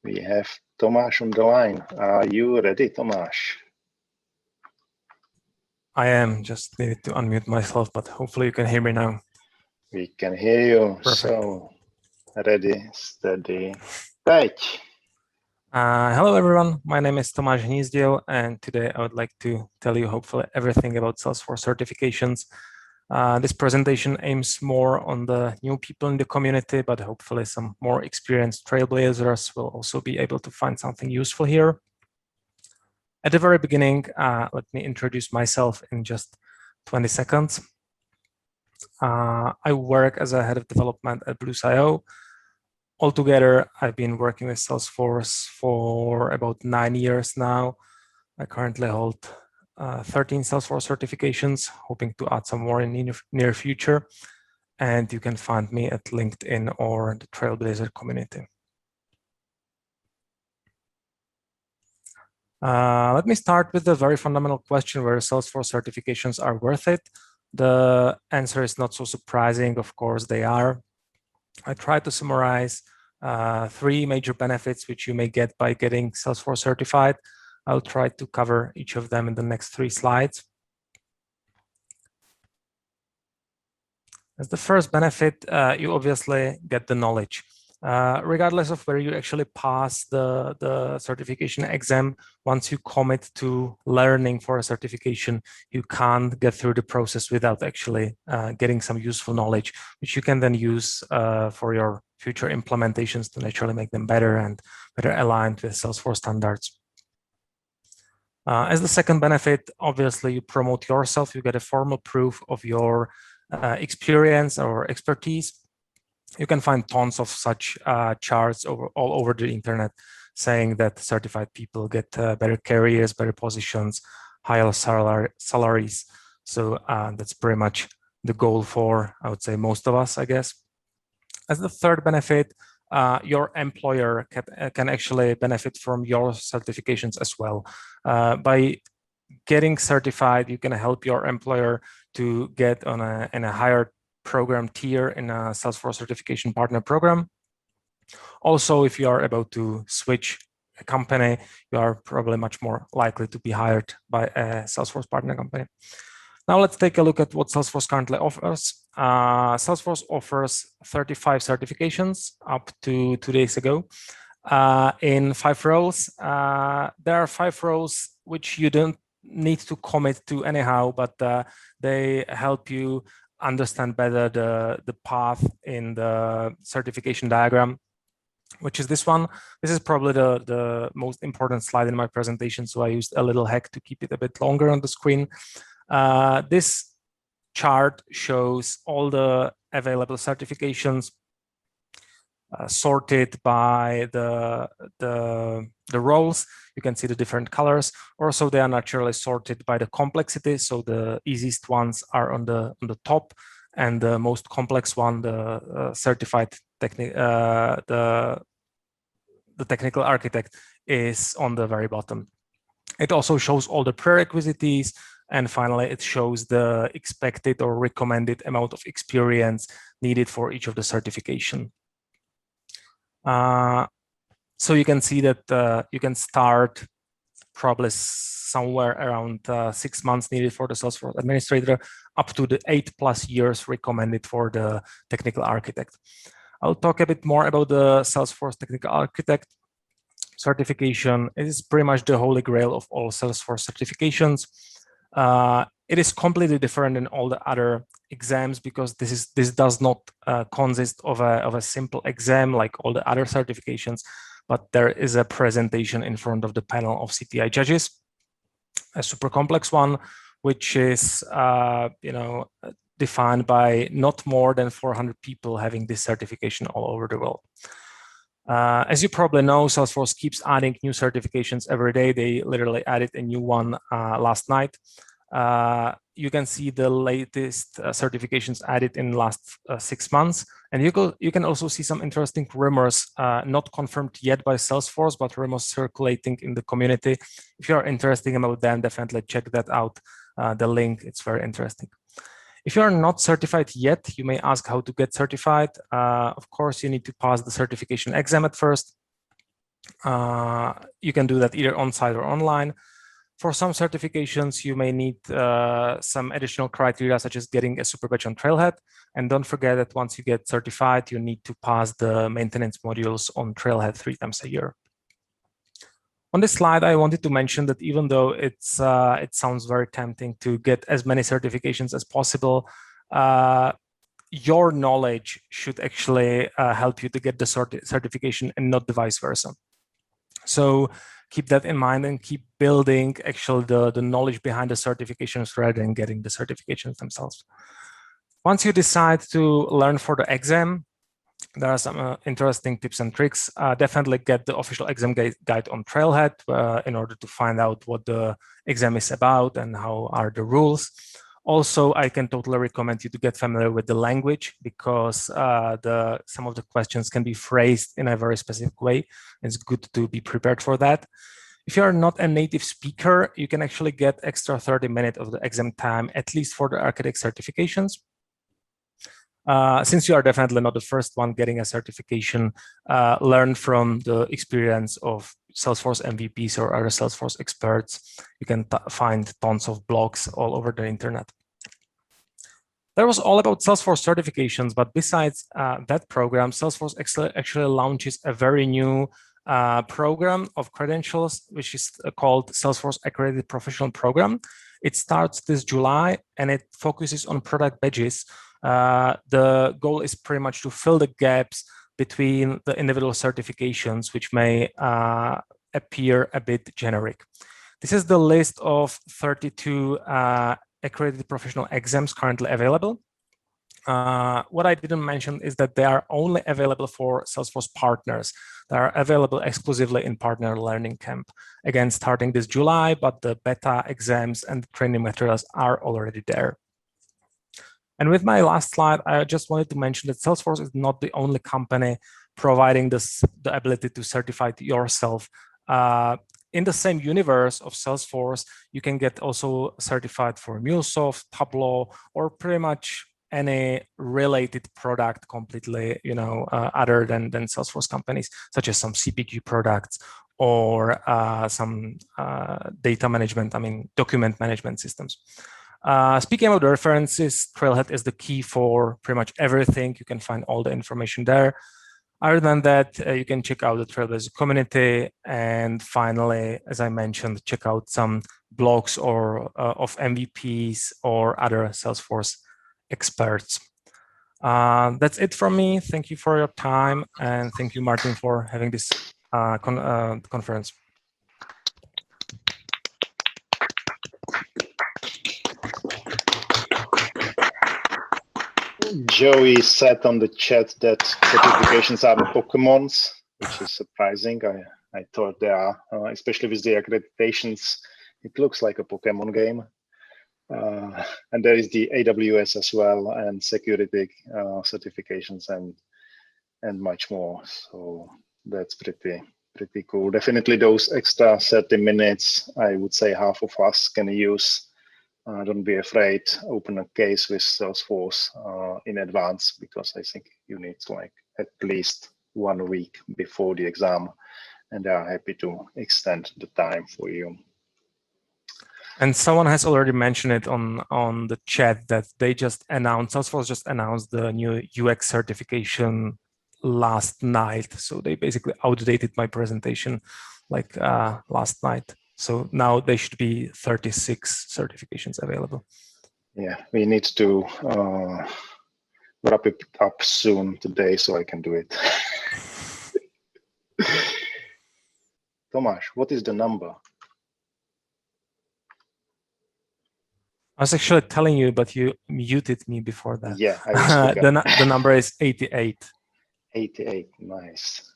We have Tomáš on the line. Are you ready, Tomáš? I am. Just needed to unmute myself, but hopefully you can hear me now. We can hear you. Perfect. So, ready, steady, pitch. Hello, everyone. My name is Tomáš Hnízdil, and today I would like to tell you hopefully everything about Salesforce certifications. This presentation aims more on the new people in the community, but hopefully some more experienced trailblazers will also be able to find something useful here. At the very beginning, let me introduce myself in just 20 seconds. I work as a head of development at Blues.io. Altogether, I've been working with Salesforce for about 9 years now. I currently hold 13 Salesforce certifications, hoping to add some more in the near future. And you can find me at LinkedIn or the Trailblazer community. Let me start with the very fundamental question whether Salesforce certifications are worth it. The answer is not so surprising. Of course, they are. I try to summarize 3 major benefits which you may get by getting Salesforce certified. I'll try to cover each of them in the next 3 slides. As the first benefit, you obviously get the knowledge. Regardless of where you actually pass the certification exam, once you commit to learning for a certification, you can't get through the process without actually getting some useful knowledge, which you can then use for your future implementations to naturally make them better and better aligned with Salesforce standards. As the second benefit, obviously, you promote yourself. You get a formal proof of your experience or expertise. You can find tons of such charts all over the internet saying that certified people get better careers, better positions, higher salaries. So that's pretty much the goal for, I would say, most of us, I guess. As the third benefit, your employer can actually benefit from your certifications as well. By getting certified, you can help your employer to get on a higher program tier in a Salesforce certification partner program. Also, if you are about to switch a company, you are probably much more likely to be hired by a Salesforce partner company. Now let's take a look at what Salesforce currently offers. Salesforce offers 35 certifications up to 2 days ago in 5 roles. There are 5 roles which you don't need to commit to anyhow, but they help you understand better the path in the certification diagram, which is this one. This is probably the most important slide in my presentation, so I used a little hack to keep it a bit longer on the screen. This chart shows all the available certifications sorted by the roles. You can see the different colors. Also, they are naturally sorted by the complexity. So the easiest ones are on the top, and the most complex one, the certified the technical architect, is on the very bottom. It also shows all the prerequisites, and finally, it shows the expected or recommended amount of experience needed for each of the certification. So you can see that you can start probably somewhere around 6 months needed for the Salesforce administrator, up to the 8+ years recommended for the technical architect. I'll talk a bit more about the Salesforce technical architect certification. It is pretty much the holy grail of all Salesforce certifications. It is completely different than all the other exams because this does not consist of a simple exam like all the other certifications, but there is a presentation in front of the panel of CTI judges, a super complex one, which is defined by not more than 400 people having this certification all over the world. As you probably know, Salesforce keeps adding new certifications every day. They literally added a new one last night. You can see the latest certifications added in the last 6 months. And you can also see some interesting rumors, not confirmed yet by Salesforce, but rumors circulating in the community. If you are interested about them, definitely check that out. The link, it's very interesting. If you are not certified yet, you may ask how to get certified. Of course, you need to pass the certification exam at first. You can do that either on-site or online. For some certifications, you may need some additional criteria, such as getting a super badge on Trailhead. And don't forget that once you get certified, you need to pass the maintenance modules on Trailhead 3 times a year. On this slide, I wanted to mention that even though it sounds very tempting to get as many certifications as possible, your knowledge should actually help you to get the certification and not the vice versa. So keep that in mind and keep building actually the knowledge behind the certifications rather than getting the certifications themselves. Once you decide to learn for the exam, there are some interesting tips and tricks. Definitely get the official exam guide on Trailhead in order to find out what the exam is about and how are the rules. Also, I can totally recommend you to get familiar with the language, because some of the questions can be phrased in a very specific way. It's good to be prepared for that. If you are not a native speaker, you can actually get extra 30 minutes of the exam time, at least for the architect certifications. Since you are definitely not the first one getting a certification, learn from the experience of Salesforce MVPs or other Salesforce experts. You can find tons of blogs all over the internet. That was all about Salesforce certifications, but besides that program, Salesforce actually launches a very new program of credentials, which is called Salesforce Accredited Professional Program. It starts this July and it focuses on product badges. The goal is pretty much to fill the gaps between the individual certifications, which may appear a bit generic. This is the list of 32 accredited professional exams currently available. What I didn't mention is that they are only available for Salesforce partners. They are available exclusively in Partner Learning Camp. Again, starting this July, but the beta exams and training materials are already there. And with my last slide, I just wanted to mention that Salesforce is not the only company providing the ability to certify yourself. In the same universe of Salesforce, you can get also certified for MuleSoft, Tableau, or pretty much any related product completely, other than Salesforce companies, such as some CPQ products or some data management, document management systems. Speaking about the references, Trailhead is the key for pretty much everything. You can find all the information there. Other than that, you can check out the Trailhead community. And finally, as I mentioned, check out some blogs or of MVPs or other Salesforce experts. That's it from me. Thank you for your time. And thank you, Martin, for having this conference. Joey said on the chat that certifications are Pokemons, which is surprising. I thought they are, especially with the accreditations, it looks like a Pokemon game. And there is the AWS as well, and security certifications and much more. So that's pretty cool. Definitely those extra 30 minutes, I would say half of us can use. Don't be afraid, open a case with Salesforce in advance, because I think you need like at least 1 week before the exam, and they are happy to extend the time for you. And someone has already mentioned it on the chat that they just announced, Salesforce just announced the new UX certification last night. So they basically outdated my presentation like last night. So now there should be 36 certifications available. Yeah, we need to wrap it up soon today so I can do it. Tomáš, what is the number? I was actually telling you, but you muted me before that. Yeah, I was the number is 88. 88, nice.